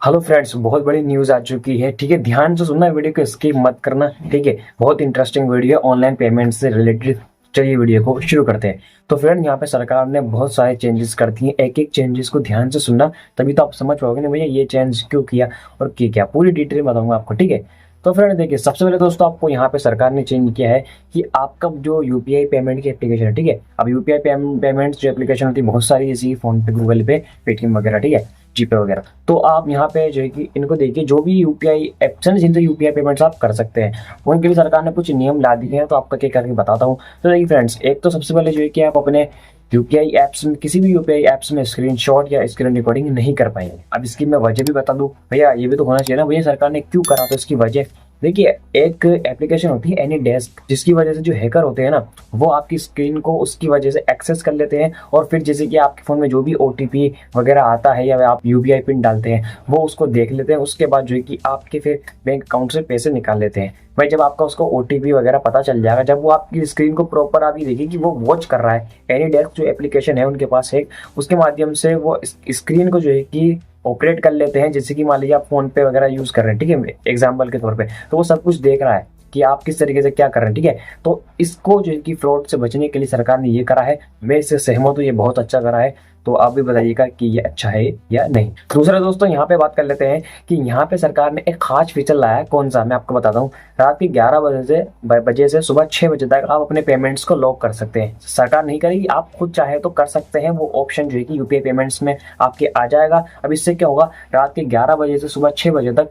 Hello friends, बहुत बड़ी news आ चुकी है। ठीक है, ध्यान से सुनना, वीडियो को स्किप मत करना। ठीक है, बहुत इंटरेस्टिंग वीडियो है ऑनलाइन पेमेंट से रिलेटेड। चलिए वीडियो को शुरू करते हैं। तो फ्रेंड, यहाँ पे सरकार ने बहुत सारे चेंजेस कर दिए। एक एक चेंजेस को ध्यान से सुनना, तभी तो आप समझ पाओगे ना भैया ये चेंज क्यों किया और क्या पूरी डिटेल बताऊंगा आपको। ठीक है, तो फ्रेंड देखिए, सबसे पहले दोस्तों आपको यहाँ पे सरकार ने चेंज किया है कि आपका जो यूपीआई पेमेंट की एप्लीकेशन है, ठीक है, अब यूपीआई पेमेंट जो एप्लीकेशन होती है बहुत सारी, जैसे फोन पे, गूगल पे, पेटीएम वगैरह, ठीक है, जीपे वगैरह। तो आप यहाँ पे जो है कि इनको देखिए, जो भी यूपीआई एप्स हैं जिनसे यूपीआई पेमेंट्स आप कर सकते हैं, उनके लिए सरकार ने कुछ नियम ला दिए हैं। तो आपका क्या करके बताता हूँ। तो देखिए फ्रेंड्स, एक तो सबसे पहले जो है कि आप अपने यूपीआई एप्स में, किसी भी यूपीआई एप्स में स्क्रीनशॉट या स्क्रीन रिकॉर्डिंग नहीं कर पाएंगे। अब इसकी मैं वजह भी बता दूं भैया, ये भी तो होना चाहिए ना भैया, सरकार ने क्यों करा। तो इसकी वजह देखिए, एक एप्लीकेशन होती है एनी डेस्क, जिसकी वजह से जो हैकर होते हैं ना, वो आपकी स्क्रीन को उसकी वजह से एक्सेस कर लेते हैं। और फिर जैसे कि आपके फ़ोन में जो भी ओटीपी वगैरह आता है या आप यूपीआई पिन डालते हैं, वो उसको देख लेते हैं। उसके बाद जो है कि आपके फिर बैंक अकाउंट से पैसे निकाल लेते हैं। भाई जब आपका उसको ओटीपी वगैरह पता चल जाएगा, जब वो आपकी स्क्रीन को प्रॉपर आप ये देखिए कि वो वॉच कर रहा है, एनी डेस्क जो एप्लीकेशन है उनके पास है, उसके माध्यम से वो स्क्रीन को जो है कि ऑपरेट कर लेते हैं। जैसे कि मान लीजिए आप फोन पे वगैरह यूज कर रहे हैं, ठीक है, एग्जाम्पल के तौर पे, तो वो सब कुछ देख रहा है कि आप किस तरीके से क्या कर रहे हैं। ठीक है, तो इसको जो है कि फ्रॉड से बचने के लिए सरकार ने ये करा है। मैं इससे सहमत हूँ, ये बहुत अच्छा करा है। तो आप भी बताइएगा कि ये अच्छा है या नहीं। दूसरा दोस्तों, यहाँ पे बात कर लेते हैं कि यहाँ पे सरकार ने एक खास फीचर लाया है। कौन सा, मैं आपको बताता हूँ। रात के 11 बजे से सुबह 6 बजे तक आप अपने पेमेंट्स को लॉक कर सकते हैं। सरकार नहीं करेगी, आप खुद चाहे तो कर सकते हैं। वो ऑप्शन जो है कि यूपीआई पेमेंट्स में आपके आ जाएगा। अब इससे क्या होगा, रात के 11 बजे से सुबह 6 बजे तक,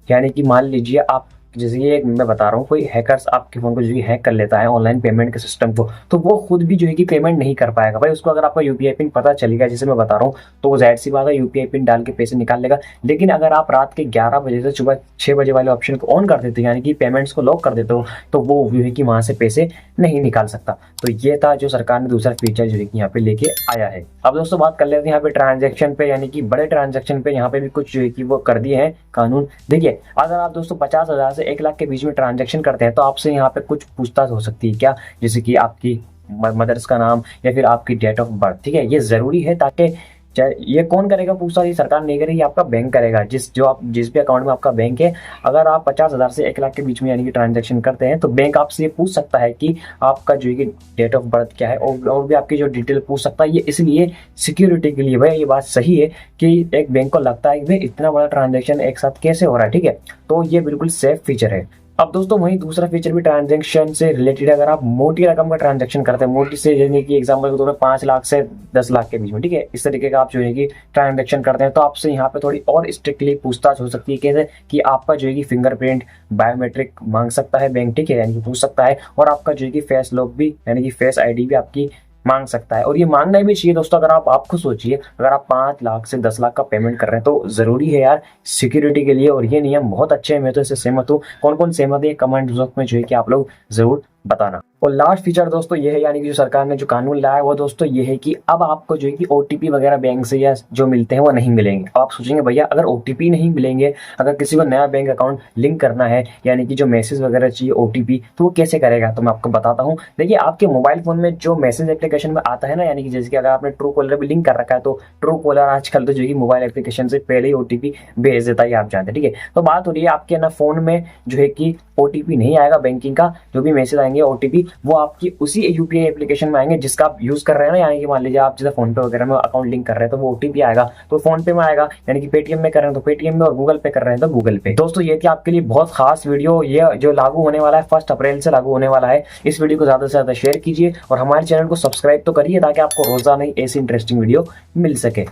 यानी कि मान लीजिए आप, जैसे ये मैं बता रहा हूँ, कोई हैकर्स आपके फोन को जो हैक कर लेता है ऑनलाइन पेमेंट के सिस्टम को, तो वो खुद भी जो है कि पेमेंट नहीं कर पाएगा। भाई उसको अगर आपका यूपीआई पिन पता चलेगा, जैसे मैं बता रहा हूँ, तो जाहिर सी बात है यूपीआई पिन डाल के पैसे निकाल लेगा। लेकिन अगर आप रात के 11 बजे से सुबह 6 बजे वाले ऑप्शन को ऑन कर देते हो, यानी कि पेमेंट्स को लॉक कर देते हो, तो वो जो है कि वहां से पैसे नहीं निकाल सकता। तो ये था जो सरकार ने दूसरा फीचर जो है कि यहाँ पे लेके आया है। अब दोस्तों बात कर लेते हैं यहाँ पे ट्रांजेक्शन पे, यानी कि बड़े ट्रांजेक्शन पे यहाँ पे भी कुछ जो है कि वो कर दिए हैं कानून। देखिए, अगर आप दोस्तों 50,000 से 1 लाख के बीच में ट्रांजैक्शन करते हैं, तो आपसे यहाँ पे कुछ पूछताछ हो सकती है। क्या, जैसे कि आपकी मदर्स का नाम या फिर आपकी डेट ऑफ बर्थ। ठीक है, ये जरूरी है, ताकि ये कौन करेगा पूछताछ, ये सरकार नहीं करेगी, आपका बैंक करेगा। जिस भी अकाउंट में आपका बैंक है, अगर आप 50,000 से 1 लाख के बीच में यानी कि ट्रांजैक्शन करते हैं, तो बैंक आपसे ये पूछ सकता है कि आपका जो है डेट ऑफ बर्थ क्या है, और भी आपकी जो डिटेल पूछ सकता है। ये इसलिए सिक्योरिटी के लिए। भाई ये बात सही है कि एक बैंक को लगता है कि भाई इतना बड़ा ट्रांजेक्शन एक साथ कैसे हो रहा है। ठीक है, तो ये बिल्कुल सेफ फीचर है। अब दोस्तों वहीं दूसरा फीचर भी ट्रांजैक्शन से रिलेटेड, अगर आप मोटी रकम का ट्रांजैक्शन करते हैं, मोटी से यानी कि एग्जांपल के तौर पे 5 लाख से 10 लाख के बीच में, ठीक है, इस तरीके का आप जो है कि ट्रांजैक्शन करते हैं, तो आपसे यहाँ पे थोड़ी और स्ट्रिक्टली पूछताछ हो सकती है। कैसे कि आपका जो है कि फिंगरप्रिंट, बायोमेट्रिक मांग सकता है बैंक, ठीक है, यानी कि पूछ सकता है। और आपका जो है कि फेस लॉक भी, यानी कि फेस आईडी भी आपकी मांग सकता है। और ये मांगना भी चाहिए दोस्तों। अगर आप खुद सोचिए, अगर आप 5 लाख से 10 लाख का पेमेंट कर रहे हैं, तो जरूरी है यार सिक्योरिटी के लिए। और ये नियम बहुत अच्छे हैं, मैं तो इससे सहमत हूँ। कौन कौन सहमत है कमेंट बॉक्स में जो है कि आप लोग जरूर बताना। और लास्ट फीचर दोस्तों ये है, यानी कि जो सरकार ने जो कानून लाया है वो दोस्तों ये है कि अब आपको जो है कि ओटीपी वगैरह बैंक से या जो मिलते हैं वो नहीं मिलेंगे। अब आप सोचेंगे भैया अगर ओटीपी नहीं मिलेंगे, अगर किसी को नया बैंक अकाउंट लिंक करना है, यानी कि जो मैसेज वगैरह चाहिए ओटीपी, तो वो कैसे करेगा। तो मैं आपको बताता हूँ। देखिए, आपके मोबाइल फोन में जो मैसेज एप्लीकेशन में आता है ना, यानी कि जैसे कि अगर आपने ट्रू कॉलर भी लिंक कर रखा है, तो ट्रू कॉलर आजकल तो जो है कि मोबाइल एप्लीकेशन से पहले ही ओटीपी भेज देता है, आप जानते हैं। ठीक है, तो बात हो रही है आपके ना फोन में जो है कि ओटीपी नहीं आएगा बैंकिंग का, जो भी मैसेज आएंगे ओटीपी, वो आपकी उसी यूपीआई एप्लीकेशन में आएंगे जिसका आप यूज कर रहे हैं ना। यानी कि मान लीजिए आप जैसे फोन पे वगैरह में अकाउंट लिंक कर रहे हैं, तो वो ओटीपी आएगा तो फोन पे में आएगा, यानी कि पेटीएम में कर रहे हैं तो पेटीएम में, और गूगल पे कर रहे हैं तो गूगल पे। दोस्तों ये थी आपके लिए बहुत खास वीडियो, ये जो लागू होने वाला है 1 अप्रैल से लागू होने वाला है। इस वीडियो को ज्यादा से ज्यादा शेयर कीजिए और हमारे चैनल को सब्सक्राइब तो करिए, ताकि आपको रोजाना ही ऐसी इंटरेस्टिंग वीडियो मिल सके।